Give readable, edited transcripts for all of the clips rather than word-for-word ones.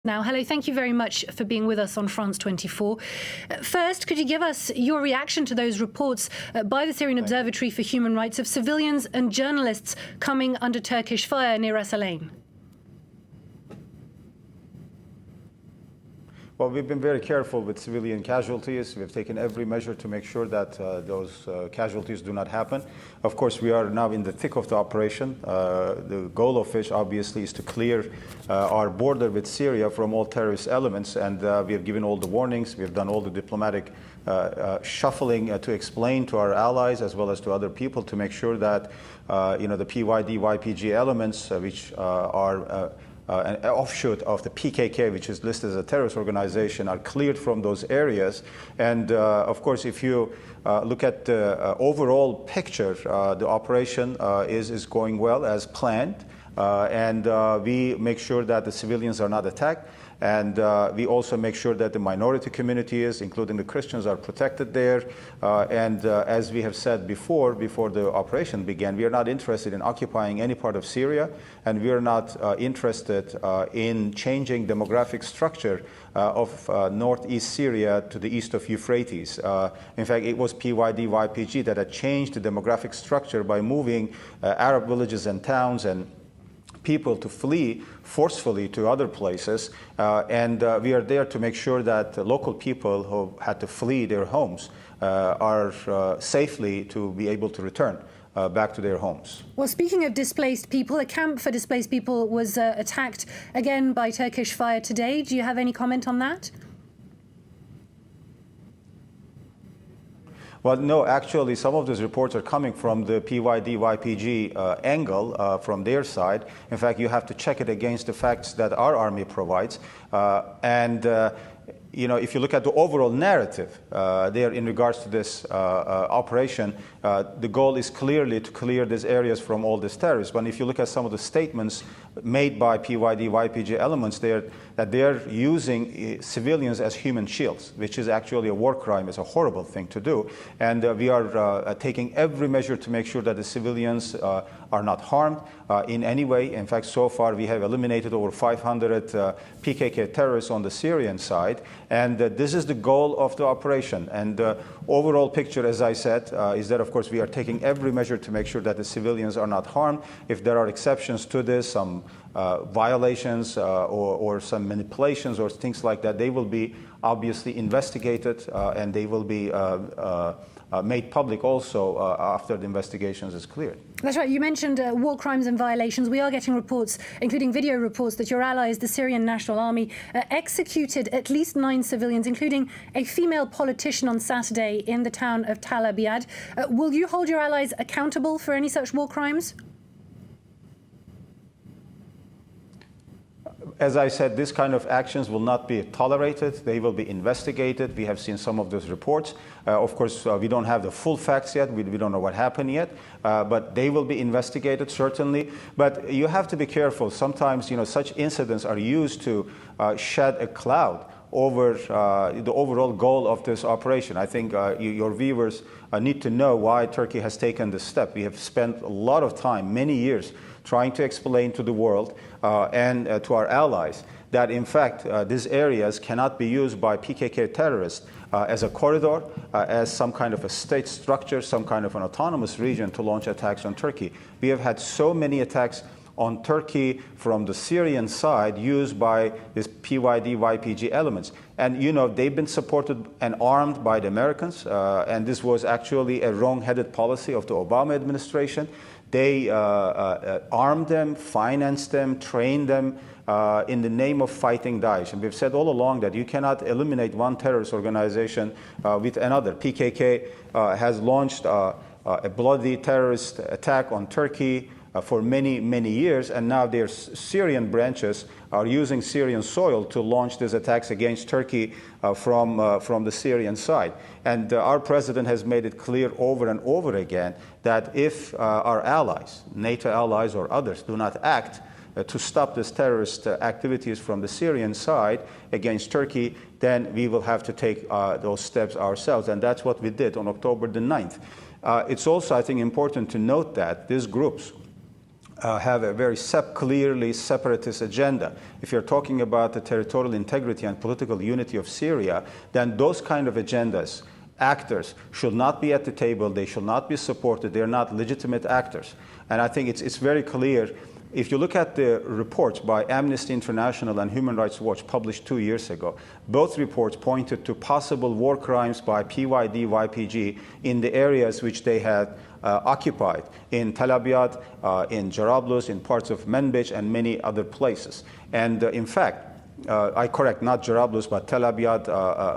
Now, hello, thank you very much for being with us on France 24. First, could you give us your reaction to those reports by the Syrian Observatory for Human Rights of civilians and journalists coming under Turkish fire near Ras Al Ain? Well, we've been very careful with civilian casualties. We've taken every measure to make sure that those casualties do not happen. Of course, we are now in the thick of the operation. The goal of which, obviously, is to clear our border with Syria from all terrorist elements. And we have given all the warnings. We have done all the diplomatic shuffling to explain to our allies as well as to other people to make sure that the PYD, YPG elements, which are an offshoot of the PKK, which is listed as a terrorist organization, are cleared from those areas. And of course, if you look at the overall picture, the operation is going well as planned. And we make sure that the civilians are not attacked. And we also make sure that the minority communities, including the Christians, are protected there. And as we have said before the operation began, we are not interested in occupying any part of Syria, and we are not interested in changing demographic structure of northeast Syria to the east of Euphrates. In fact, it was PYD, YPG that had changed the demographic structure by moving Arab villages and towns and people to flee forcefully to other places, and we are there to make sure that local people who had to flee their homes are safely to be able to return back to their homes. Well, speaking of displaced people, a camp for displaced people was attacked again by Turkish fire today. Do you have any comment on that? Well, no, actually, some of those reports are coming from the PYD, YPG angle from their side. In fact, you have to check it against the facts that our army provides. If you look at the overall narrative there in regards to this operation, the goal is clearly to clear these areas from all these terrorists. But if you look at some of the statements made by PYD, YPG elements there, that they're using civilians as human shields, which is actually a war crime. It's a horrible thing to do. And we are taking every measure to make sure that the civilians are not harmed in any way. In fact, so far we have eliminated over 500 PKK terrorists on the Syrian side. And this is the goal of the operation. And the overall picture, as I said, is that, of course, we are taking every measure to make sure that the civilians are not harmed. If there are exceptions to this, some violations or some manipulations or things like that, they will be obviously investigated and they will be made public also after the investigations is cleared. That's right. You mentioned war crimes and violations. We are getting reports, including video reports, that your allies, the Syrian National Army, executed at least 9 civilians, including a female politician on Saturday in the town of Tal Abyad. Will you hold your allies accountable for any such war crimes? As I said, this kind of actions will not be tolerated. They will be investigated. We have seen some of those reports. Of course, we don't have the full facts yet. We don't know what happened yet. But they will be investigated, certainly. But you have to be careful. Sometimes, such incidents are used to shed a cloud over the overall goal of this operation. I think your viewers need to know why Turkey has taken this step. We have spent a lot of time, many years, trying to explain to the world and to our allies that, in fact, these areas cannot be used by PKK terrorists as a corridor, as some kind of a state structure, some kind of an autonomous region to launch attacks on Turkey. We have had so many attacks on Turkey from the Syrian side used by these PYD, YPG elements. And, they've been supported and armed by the Americans. And this was actually a wrong-headed policy of the Obama administration. They armed them, financed them, trained them in the name of fighting Daesh. And we've said all along that you cannot eliminate one terrorist organization with another. PKK has launched a bloody terrorist attack on Turkey for many, many years, and now their Syrian branches are using Syrian soil to launch these attacks against Turkey from the Syrian side. And our president has made it clear over and over again that if our allies, NATO allies or others, do not act to stop these terrorist activities from the Syrian side against Turkey, then we will have to take those steps ourselves. And that's what we did on October the 9th. It's also, I think, important to note that these groups have a very clearly separatist agenda. If you're talking about the territorial integrity and political unity of Syria, then those kind of agendas, actors, should not be at the table. They should not be supported. They're not legitimate actors. And I think it's very clear. If you look at the reports by Amnesty International and Human Rights Watch published 2 years ago, both reports pointed to possible war crimes by PYD, YPG in the areas which they had occupied, in Tel Abyad, in Jarablus, in parts of Manbij, and many other places. And in fact, I correct, not Jarablus, but Tel Abyad,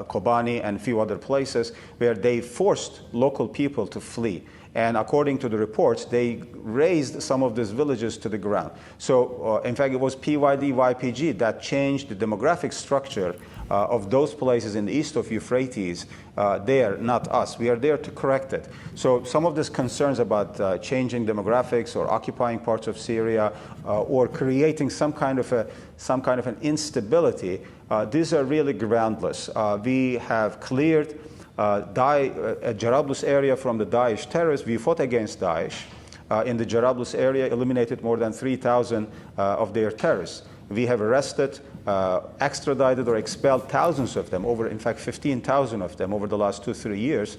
Kobani, and a few other places where they forced local people to flee. And according to the reports, they razed some of these villages to the ground. So, in fact, it was PYD, YPG that changed the demographic structure of those places in the east of Euphrates. There, not us. We are there to correct it. So some of these concerns about changing demographics or occupying parts of Syria or creating some kind of an instability, these are really groundless. We have cleared Jarablus area from the Daesh terrorists. We fought against Daesh in the Jarablus area, eliminated more than 3,000 of their terrorists. We have arrested, extradited or expelled thousands of them, in fact 15,000 of them over the last 2-3 years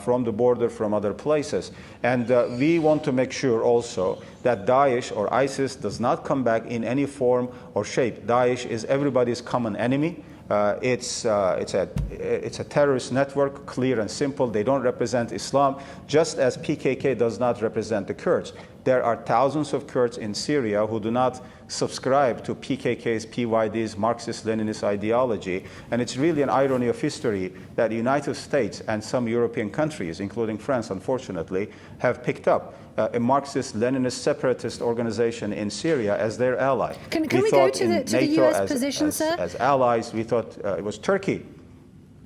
from the border, from other places. And we want to make sure also that Daesh or ISIS does not come back in any form or shape. Daesh is everybody's common enemy. It's a terrorist network, clear and simple. They don't represent Islam, just as PKK does not represent the Kurds. There are thousands of Kurds in Syria who do not subscribe to PKK's, PYD's Marxist-Leninist ideology. And it's really an irony of history that the United States and some European countries, including France, unfortunately, have picked up a Marxist-Leninist separatist organization in Syria as their ally. Can we go to the US position, sir? As allies, we thought it was Turkey.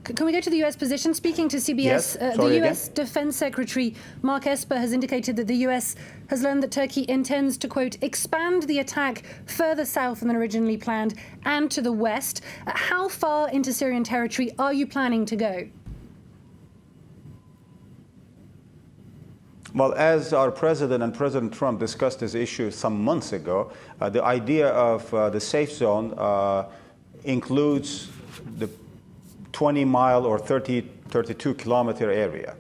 Can we go to the US position? Speaking to CBS, Yes. the US Defense Secretary Mark Esper has indicated that the US has learned that Turkey intends to, quote, expand the attack further south than originally planned and to the west. How far into Syrian territory are you planning to go? Well, as our president and President Trump discussed this issue some months ago, the idea of the safe zone includes the 20-mile or 32-kilometer area.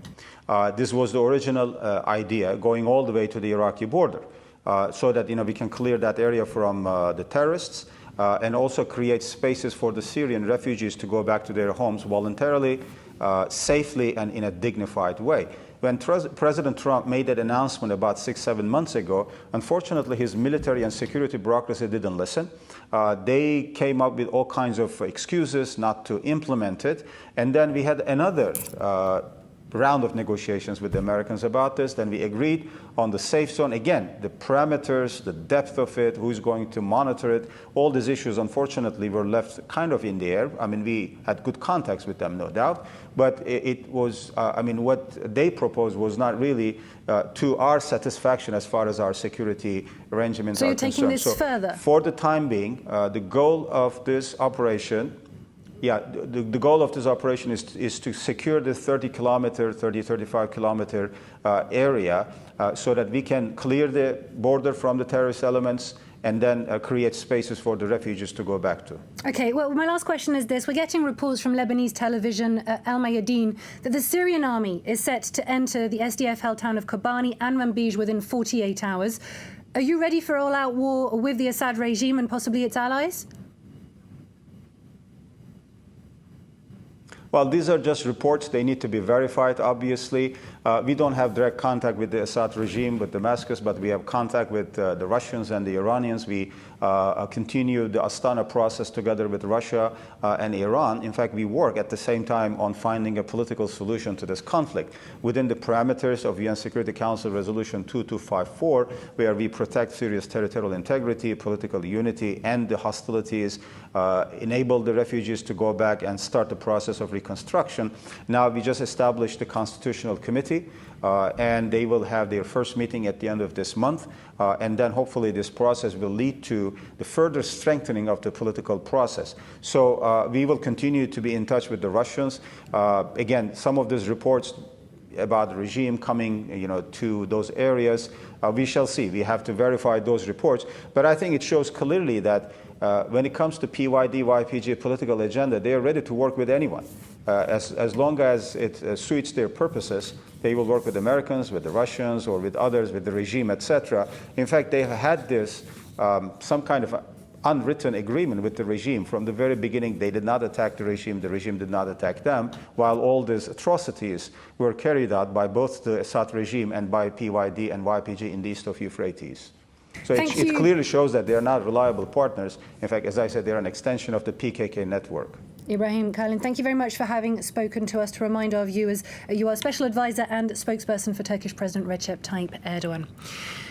This was the original idea, going all the way to the Iraqi border, so that we can clear that area from the terrorists and also create spaces for the Syrian refugees to go back to their homes voluntarily, safely, and in a dignified way. When President Trump made that announcement about 6-7 months ago, unfortunately, his military and security bureaucracy didn't listen. They came up with all kinds of excuses not to implement it. And then we had another round of negotiations with the Americans about this. Then we agreed on the safe zone. Again, the parameters, the depth of it, who's going to monitor it, all these issues, unfortunately, were left kind of in the air. I mean, we had good contacts with them, no doubt. But it was, what they proposed was not really to our satisfaction as far as our security arrangements are concerned. So you're taking this further? For the time being, the goal of this operation, the goal of this operation is to secure the 35-kilometer area so that we can clear the border from the terrorist elements and then create spaces for the refugees to go back to. Okay, well, my last question is this. We're getting reports from Lebanese television, Al Mayadeen, that the Syrian army is set to enter the SDF-held town of Kobani and Manbij within 48 hours. Are you ready for all-out war with the Assad regime and possibly its allies? Well, these are just reports. They need to be verified, obviously. We don't have direct contact with the Assad regime, with Damascus, but we have contact with the Russians and the Iranians. We continue the Astana process together with Russia and Iran. In fact, we work at the same time on finding a political solution to this conflict within the parameters of UN Security Council Resolution 2254, where we protect Syria's territorial integrity, political unity, and the hostilities, enable the refugees to go back and start the process of reconstruction. Now, we just established the Constitutional Committee, and they will have their first meeting at the end of this month. And then hopefully this process will lead to the further strengthening of the political process. So we will continue to be in touch with the Russians. Again, some of these reports, about the regime coming, to those areas. We shall see. We have to verify those reports. But I think it shows clearly that when it comes to PYD, YPG political agenda, they are ready to work with anyone. As long as it suits their purposes, they will work with Americans, with the Russians, or with others, with the regime, etc. In fact, they have had this some kind of unwritten agreement with the regime. From the very beginning, they did not attack the regime did not attack them, while all these atrocities were carried out by both the Assad regime and by PYD and YPG in the east of Euphrates. So it clearly shows that they are not reliable partners. In fact, as I said, they are an extension of the PKK network. Ibrahim Kalin, thank you very much for having spoken to us. To remind our viewers, you are Special Advisor and spokesperson for Turkish President Recep Tayyip Erdogan.